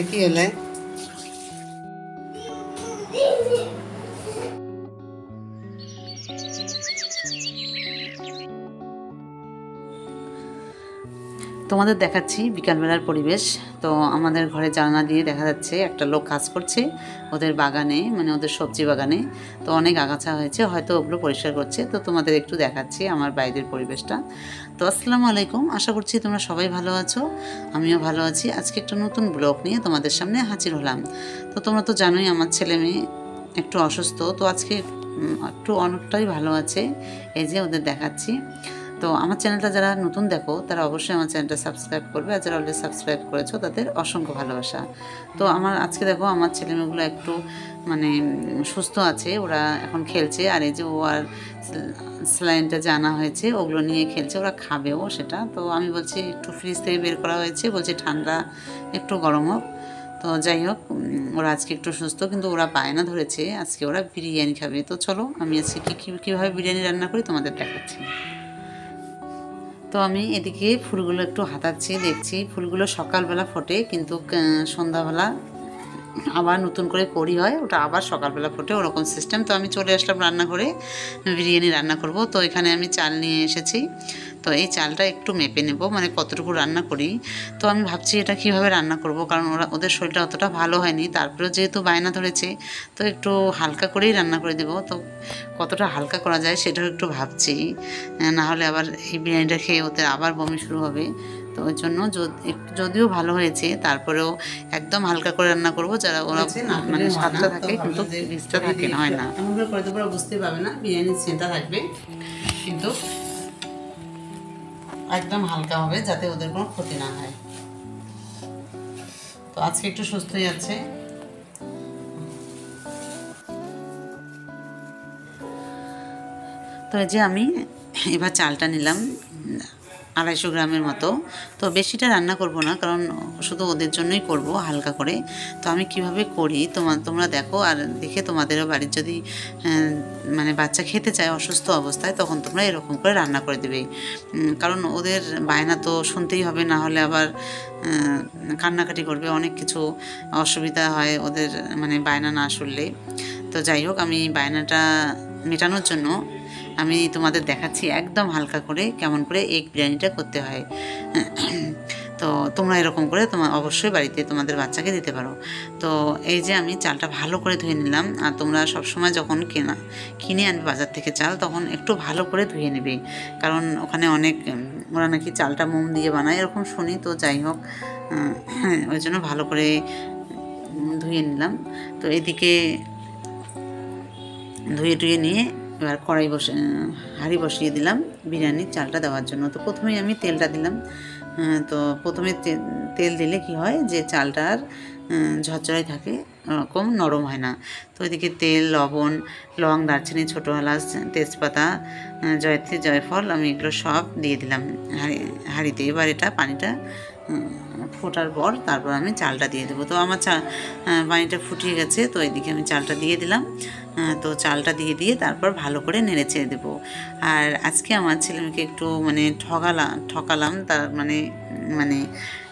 কি হলে তোমাদের দেখাচ্ছি বিকালবেলার পরিবেশ। তো আমাদের ঘরে জানলা দিয়ে দেখা যাচ্ছে একটা লোক কাজ করছে ওদের বাগানে, মানে ওদের সবজি বাগানে। তো অনেক আগাছা হয়েছে, হয়তো ওগুলো পরিষ্কার করছে। তো তোমাদের একটু দেখাচ্ছি আমার বাইরের পরিবেশটা। তো আসসালামু আলাইকুম, আশা করছি তোমরা সবাই ভালো আছো, আমিও ভালো আছি। আজকে একটা নতুন ব্লগ নিয়ে তোমাদের সামনে হাজির হলাম। তো তোমরা তো জানোই আমার ছেলে মেয়ে একটু অসুস্থ, তো আজকে একটু অনেকটাই ভালো আছে। এই যে ওদের দেখাচ্ছি। তো আমার চ্যানেলটা যারা নতুন দেখো তারা অবশ্যই আমার চ্যানেলটা সাবস্ক্রাইব করবে, আর যারা অলরেডি সাবস্ক্রাইব করেছো তাদের অসংখ্য ভালোবাসা। তো আমার আজকে দেখো আমার ছেলেমেয়েগুলো একটু মানে সুস্থ আছে, ওরা এখন খেলছে। আর এই যে ও আর স্যালাইনটা জানা হয়েছে ওগুলো নিয়ে খেলছে, ওরা খাবেও সেটা। তো আমি বলছি একটু ফ্রিজ থেকে বের করা হয়েছে, বলছি ঠান্ডা একটু গরম হোক। তো যাই হোক, ওরা আজকে একটু সুস্থ, কিন্তু ওরা বায়না ধরেছে আজকে ওরা বিরিয়ানি খাবে। তো চলো আমি আজকে কীভাবে বিরিয়ানি রান্না করি তোমাদের দেখাচ্ছি। তো আমি এদিকে ফুলগুলো একটু হাতাচ্ছি, দেখছি ফুলগুলো সকালবেলা ফোটে, কিন্তু সন্ধ্যাবেলা আবার নতুন করে করি হয়, ওটা আবার সকালবেলা ফোটে, ওরকম সিস্টেম। তো আমি চলে আসলাম রান্নাঘরে, বিরিয়ানি রান্না করব। তো এখানে আমি চাল নিয়ে এসেছি। তো এই চালটা একটু মেপে নেব, মানে কতটুকু রান্না করি। তো আমি ভাবছি এটা কীভাবে রান্না করব, কারণ ওদের শরীরটা অতটা ভালো হয়নি, তারপরেও যেহেতু বায়না ধরেছে তো একটু হালকা করেই রান্না করে দেবো। তো কতটা হালকা করা যায় সেটাও একটু ভাবছি, না হলে আবার এই বিরিয়ানিটা খেয়ে ওদের আবার বমি শুরু হবে। তো ওই জন্য যদিও ভালো হয়েছে, তারপরেও একদম হালকা করে রান্না করব, যারা ওরা মানে স্বাদটা থাকে কিন্তু বীজটা থাকে না, হয় না। এমন করে তো পুরো বুঝতে পারবে না, বিরিয়ানির সেন্টটা থাকবে, কিন্তু একদম হালকা হবে যাতে ওদের কোনো ক্ষতি না হয়। তো আজকে একটু সুস্থই আছে। তো এই যে আমি এবার চালটা নিলাম 250 গ্রামের মতো। তো বেশিটা রান্না করব না, কারণ শুধু ওদের জন্যই করব হালকা করে। তো আমি কিভাবে করি তোমরা দেখো, আর দেখে তোমাদেরও বাড়ির যদি মানে বাচ্চা খেতে চায় অসুস্থ অবস্থায়, তখন তোমরা এরকম করে রান্না করে দেবে। কারণ ওদের বায়না তো শুনতেই হবে, না হলে আবার কান্নাকাটি করবে, অনেক কিছু অসুবিধা হয় ওদের, মানে বায়না না শুনলে। তো যাই হোক, আমি বায়নাটা মেটানোর জন্য আমি তোমাদের দেখাচ্ছি একদম হালকা করে কেমন করে এগ বিরিয়ানিটা করতে হয়। তো তোমরা এরকম করে অবশ্যই বাড়িতে তোমাদের বাচ্চাকে দিতে পারো। তো এই যে আমি চালটা ভালো করে ধুয়ে নিলাম। আর তোমরা সবসময় যখন কিনে আনবে বাজার থেকে চাল, তখন একটু ভালো করে ধুয়ে নেবে, কারণ ওখানে অনেক ওরা নাকি চালটা মোম দিয়ে বানায় এরকম শুনি। তো যাই হোক, ওই জন্য ভালো করে ধুয়ে নিলাম। তো এদিকে ধুয়ে নিয়ে এবার হাঁড়ি বসিয়ে দিলাম বিরিয়ানির চালটা দেওয়ার জন্য। তো প্রথমেই আমি তেলটা দিলাম। তো প্রথমে তেল দিলে কি হয় যে চালটা আর ঝরঝরাই থাকে, ওরকম নরম হয় না। তো এদিকে তেল, লবণ, লং, দারচিনি, ছোটো এলাচ, তেজপাতা, জয়ত্রী, জয়ফল, আমি এগুলো সব দিয়ে দিলাম হাঁড়িতে। এবার এটা পানিটা ফোটার পর তারপর আমি চালটা দিয়ে দেবো। তো আমার পানিটা ফুটিয়ে গেছে, তো এদিকে আমি চালটা দিয়ে দিলাম। তো চালটা দিয়ে তারপর ভালো করে নেড়ে চেড়ে দেবো। আর আজকে আমার ছেলেমেয়েকে একটু মানে ঠকালাম, তার মানে মানে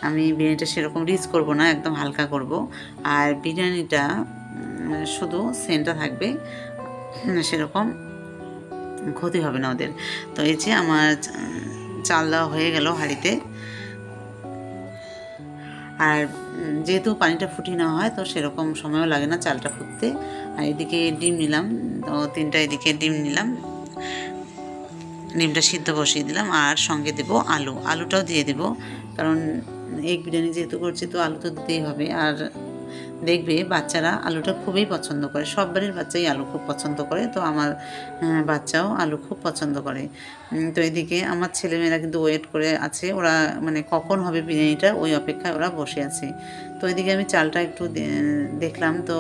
আমি বিরিয়ানিটা সেরকম রিচ করব না, একদম হালকা করব। আর বিরিয়ানিটা শুধু সেন্টটা থাকবে, সেরকম ক্ষতি হবে না ওদের। তো এই যে আমার চাল দেওয়া হয়ে গেল হাঁড়িতে। আর যেহেতু পানিটা ফুটিয়ে নেওয়া হয়, তো সেরকম সময়ও লাগে না চালটা ফুটতে। আর এদিকে ডিম নিলাম, তো 3টা এদিকে ডিম নিলাম, ডিমটা সিদ্ধ বসিয়ে দিলাম। আর সঙ্গে দেবো আলুটাও দিয়ে দেবো, কারণ এগ বিরিয়ানি যেহেতু করছি তো আলু তো দিতেই হবে। আর দেখবে বাচ্চারা আলুটা খুবই পছন্দ করে, সব বাড়ির বাচ্চাই আলু খুব পছন্দ করে। তো আমার বাচ্চাও আলু খুব পছন্দ করে। তো এদিকে আমার ছেলেমেয়েরা কিন্তু ওয়েট করে আছে, ওরা মানে কখন হবে বিরিয়ানিটা ওই অপেক্ষায় ওরা বসে আছে। তো এদিকে আমি চালটা একটু দেখলাম, তো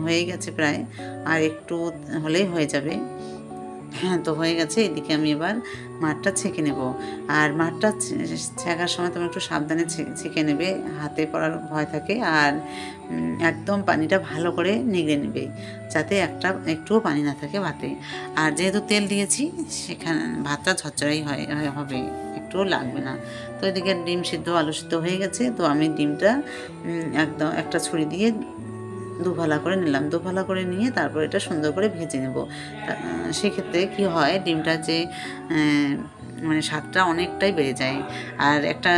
হয়ে গেছে প্রায়, আর একটু হলেই হয়ে যাবে। হ্যাঁ, তো হয়ে গেছে। এদিকে আমি এবার মাঠটা ছেঁকে নেব। আর মাঠটা ছেঁকার সময় তুমি একটু সাবধানে ছেঁকে নেবে, হাতে পড়ার ভয় থাকে। আর একদম পানিটা ভালো করে নিগড়ে নেবে, যাতে একটুও পানি না থাকে ভাতে। আর যেহেতু তেল দিয়েছি, সেখানে ভাতটা ঝরঝরাই হবে একটুও লাগবে না। তো এদিকে ডিম সিদ্ধ আলু সিদ্ধ হয়ে গেছে। তো আমি ডিমটা একদম একটা ছুরি দিয়ে দুভালা করে নিলাম। দুভালা করে নিয়ে তারপর এটা সুন্দর করে ভেজে নেব। সেক্ষেত্রে কী হয়, ডিমটা যে মানে স্বাদটা অনেকটাই বেড়ে যায়। আর একটা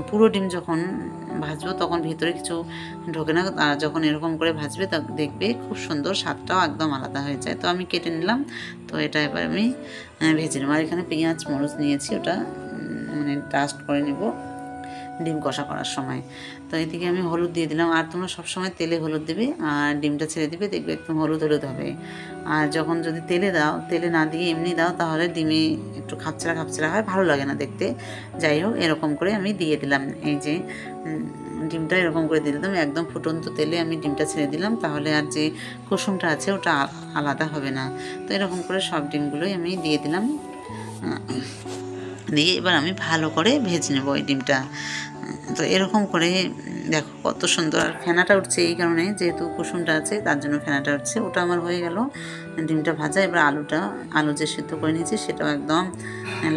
পুরো ডিম যখন ভাজবো তখন ভিতরে কিছু ঢোকে না, আর যখন এরকম করে ভাজবে তা দেখবে খুব সুন্দর, স্বাদটাও একদম আলাদা হয়ে যায়। তো আমি কেটে নিলাম। তো এটা এবার আমি ভেজে নেব। আর এখানে পেঁয়াজ মরিচ নিয়েছি, ওটা মানে ডাস্ট করে নেব ডিম কষা করার সময়। তো এদিকে আমি হলুদ দিয়ে দিলাম। আর তোমরা সবসময় তেলে হলুদ দেবে আর ডিমটা ছেড়ে দিবে, দেখবে একদম হলুদ হলুদ হবে। আর যখন যদি তেলে দাও, তেলে না দিয়ে এমনি দাও, তাহলে ডিমে একটু খাপছাড়া খাপছাড়া হয়, ভালো লাগে না দেখতে। যাই হোক, এরকম করে আমি দিয়ে দিলাম। এই যে ডিমটা এরকম করে দিয়ে দিলাম, একদম ফুটন্ত তেলে আমি ডিমটা ছেড়ে দিলাম, তাহলে আর যে কুসুমটা আছে ওটা আলাদা হবে না। তো এরকম করে সব ডিমগুলোই আমি দিয়ে দিলাম। দিয়ে এবার আমি ভালো করে ভেজে নেব এই ডিমটা। তো এরকম করে দেখো কত সুন্দর। আর ফেনাটা উঠছে এই কারণে, যেহেতু কুসুমটা আছে তার জন্য ফেনাটা উঠছে। ওটা আমার হয়ে গেল ডিমটা ভাজা। এবার আলু যে সিদ্ধ করে নিয়েছি সেটাও একদম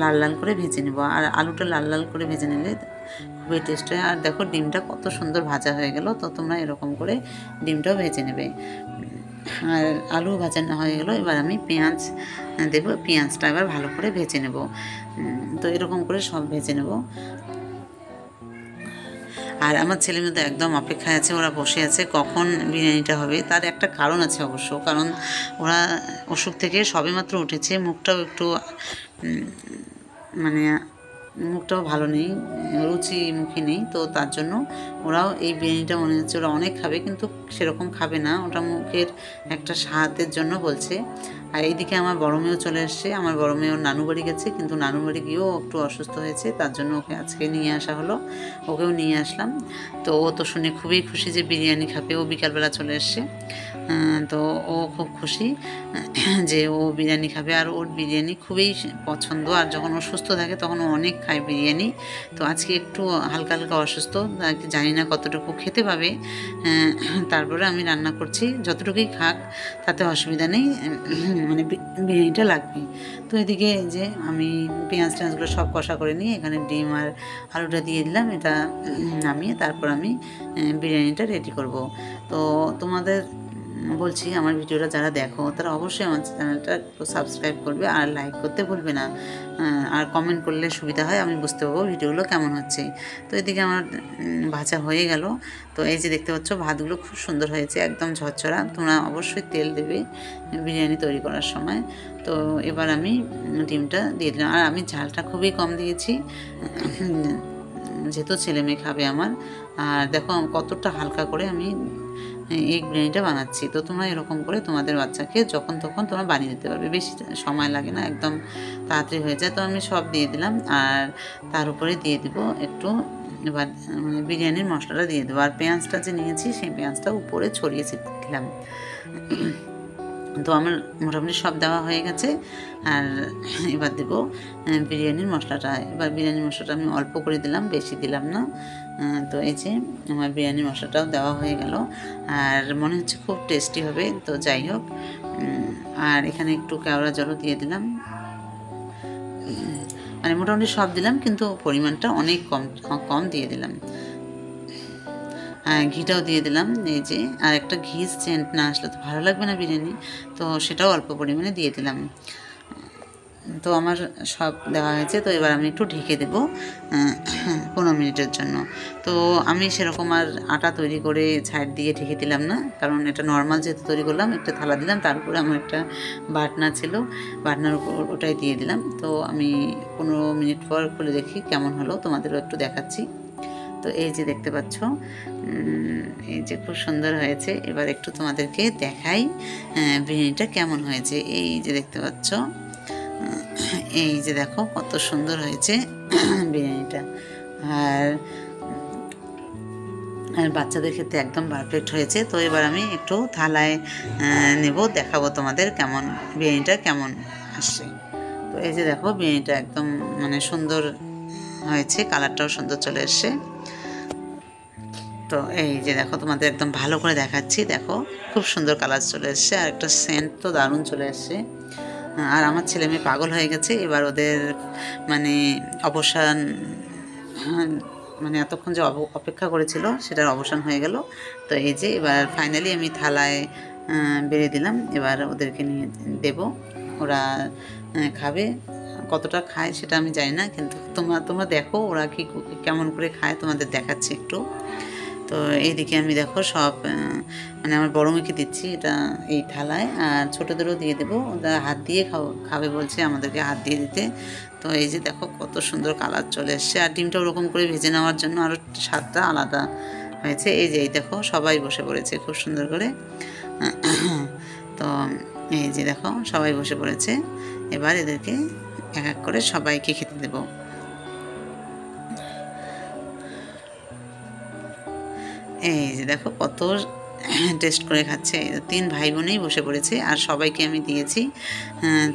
লাল লাল করে ভেজে নেব। আর আলুটা লাল লাল করে ভেজে নিলে খুবই টেস্ট হয়। আর দেখো ডিমটা কত সুন্দর ভাজা হয়ে গেল। তো তোমরা এরকম করে ডিমটাও ভেজে নেবে। আর আলু ভাজা না হয়ে গেল, এবার আমি পেঁয়াজ দেবো। পেঁয়াজটা এবার ভালো করে ভেজে নেব। তো এরকম করে সব ভেজে নেব। আর আমার ছেলে মেয়ে তো একদম অপেক্ষায় আছে, ওরা বসে আছে কখন বিরিয়ানিটা হবে। তার একটা কারণ আছে অবশ্য, কারণ ওরা অসুখ থেকে সবেমাত্র উঠেছে, মুখটাও একটু মানে মুখটাও ভালো নেই, রুচিমুখী নেই। তো তার জন্য ওরাও এই বিরিয়ানিটা মনে হচ্ছে ওরা অনেক খাবে, কিন্তু সেরকম খাবে না, ওটা মুখের একটা স্বাদের জন্য বলছে। আর এইদিকে আমার বড় মেয়েও চলে এসছে। আমার বড় মেয়ে ওর নানু বাড়ি গেছে, কিন্তু নানু বাড়ি গিয়েও একটু অসুস্থ হয়েছে, তার জন্য ওকে আজকে নিয়ে আসা হলো, ওকেও নিয়ে আসলাম। তো ও তো শুনে খুবই খুশি যে বিরিয়ানি খাবে। ও বিকালবেলা চলে এসছে। তো ও খুব খুশি যে ও বিরিয়ানি খাবে। আর ওর বিরিয়ানি খুবই পছন্দ। আর যখন ও সুস্থ থাকে তখন ও অনেক খায় বিরিয়ানি। তো আজকে একটু হালকা হালকা অসুস্থ, জানি না কতটুকু খেতে পাবে। তারপরে আমি রান্না করছি, যতটুকুই খাক তাতে অসুবিধা নেই, মানে বিরিয়ানিটা লাগবে। তো এদিকে যে আমি পেঁয়াজ টেঁয়াজগুলো সব কষা করে নিয়ে এখানে ডিম আর আলুটা দিয়ে দিলাম। এটা নামিয়ে তারপর আমি বিরিয়ানিটা রেডি করব। তো তোমাদের বলছি, আমার ভিডিওটা যারা দেখো তারা অবশ্যই আমার চ্যানেলটা একটু সাবস্ক্রাইব করবে আর লাইক করতে ভুলবে না। আর কমেন্ট করলে সুবিধা হয়, আমি বুঝতে পারবো ভিডিওগুলো কেমন হচ্ছে। তো এদিকে আমার ভাজা হয়ে গেল। তো এই যে দেখতে পাচ্ছ ভাতগুলো খুব সুন্দর হয়েছে, একদম ঝরঝরা। তোমরা অবশ্যই তেল দেবে বিরিয়ানি তৈরি করার সময়। তো এবার আমি ডিমটা দিয়ে দিলাম। আর আমি ঝালটা খুবই কম দিয়েছি, যেহেতু ছেলে মেয়ে খাবে আমার। আর দেখো কতটা হালকা করে আমি এই বিরিয়ানিটা বানাচ্ছি। তো তোমরা এরকম করে তোমাদের বাচ্চাকে যখন তখন তোমরা বানিয়ে দিতে পারবে, বেশি সময় লাগে না, একদম তাড়াতাড়ি হয়ে যায়। তো আমি সব দিয়ে দিলাম। আর তার উপরে দিয়ে দিব একটু এবার মানে বিরিয়ানির মশলাটা দিয়ে দেবো। আর পেঁয়াজটা যে নিয়েছি সেই পেঁয়াজটা উপরে ছড়িয়ে দিলাম। তো আমার মোটামুটি সব দেওয়া হয়ে গেছে। আর এবার দেবো বিরিয়ানির মশলাটা। এবার বিরিয়ানির মশলাটা আমি অল্প করে দিলাম, বেশি দিলাম না। তো এই যে আমার বিরিয়ানির মশলাটাও দেওয়া হয়ে গেল। আর মনে হচ্ছে খুব টেস্টি হবে। তো যাই হোক, আর এখানে একটু কেওড়া জলও দিয়ে দিলাম। মানে মোটামুটি সব দিলাম, কিন্তু পরিমাণটা অনেক কম দিয়ে দিলাম। ঘিটাও দিয়ে দিলাম। এই যে আর একটা ঘি সেন্ট না আসলে তো ভালো লাগবে না বিরিয়ানি, তো সেটাও অল্প পরিমাণে দিয়ে দিলাম। তো আমার সব দেওয়া হয়েছে। তো এবার আমি একটু ঢেকে দেবো 15 মিনিটের জন্য। তো আমি সেরকম আর আটা তৈরি করে সাইড দিয়ে ঢেকে দিলাম না, কারণ এটা নর্মাল যেহেতু তৈরি করলাম, একটা থালা দিলাম, তারপরে আমার একটা বাটনা ছিল, বাটনার উপর ওটাই দিয়ে দিলাম। তো আমি 15 মিনিট পর খুলে দেখি কেমন হলো, তোমাদেরও একটু দেখাচ্ছি। তো এই যে দেখতে পাচ্ছ, এই যে খুব সুন্দর হয়েছে। এবার একটু তোমাদেরকে দেখাই বিরিয়ানিটা কেমন হয়েছে। এই যে দেখতে পাচ্ছ, এই যে দেখো কত সুন্দর হয়েছে বিরিয়ানিটা। আর বাচ্চাদের ক্ষেত্রে একদম পারফেক্ট হয়েছে। তো এবার আমি একটু থালায় নেব, দেখাবো তোমাদের কেমন বিরিয়ানিটা কেমন আসছে। তো এই যে দেখো বিরিয়ানিটা একদম মানে সুন্দর হয়েছে, কালারটাও সুন্দর চলে এসছে। তো এই যে দেখো তোমাদের একদম ভালো করে দেখাচ্ছি, দেখো খুব সুন্দর কালার চলে এসছে। আর একটা সেন্ট তো দারুণ চলে এসছে। আর আমার ছেলে মেয়ে পাগল হয়ে গেছে। এবার ওদের মানে অবসান, হ্যাঁ, মানে এতক্ষণ যে অপেক্ষা করেছিল সেটার অবসান হয়ে গেল। তো এই যে এবার ফাইনালি আমি থালায় বেড়ে দিলাম, এবার ওদেরকে নিয়ে দেব, ওরা খাবে। কতটা খায় সেটা আমি জানি না, কিন্তু তোমরা তোমরা দেখো ওরা কি কেমন করে খায়, তোমাদের দেখাচ্ছি একটু। তো এইদিকে আমি দেখো সব মানে আমার বড় মেয়েকে দিচ্ছি এটা এই থালায়, আর ছোটোদেরও দিয়ে দেবো, ওরা হাত দিয়ে খাবে বলছে আমাদেরকে হাত দিয়ে দিতে। তো এই যে দেখো কত সুন্দর কালার চলে এসছে, আর ডিমটা ওরকম করে ভেজে নেওয়ার জন্য আরও স্বাদটা আলাদা হয়েছে। এই যে এই দেখো সবাই বসে পড়েছে খুব সুন্দর করে। তো এই যে দেখো সবাই বসে পড়েছে, এবার এদেরকে এক এক করে সবাইকে খেতে দেবো। এই যে দেখো কত টেস্ট করে খাচ্ছে, 3 ভাই বোনেই বসে পড়েছে আর সবাইকে আমি দিয়েছি।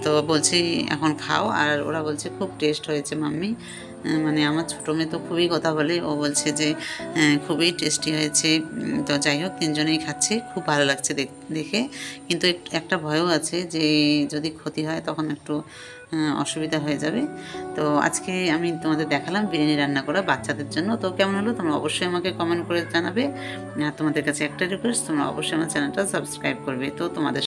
তো বলছি এখন খাও, আর ওরা বলছে খুব টেস্ট হয়েছে মাম্মি। মানে আমার ছোটো মেয়ে তো খুবই কথা বলে, ও বলছে যে খুবই টেস্টি হয়েছে। তো যাই হোক 3জনেই খাচ্ছে, খুব ভালো লাগছে দেখে, কিন্তু একটা ভয়ও আছে যে যদি ক্ষতি হয় তখন একটু অসুবিধা হয়ে যাবে। তো আজকে আমি তোমাদের দেখালাম বিরিয়ানি রান্না করা বাচ্চাদের জন্য। তো কেমন হলো তোমরা অবশ্যই আমাকে কমেন্ট করে জানাবে। আর তোমাদের কাছে একটা রিকোয়েস্ট, তোমরা অবশ্যই আমার চ্যানেলটা সাবস্ক্রাইব করবে। তো তোমাদের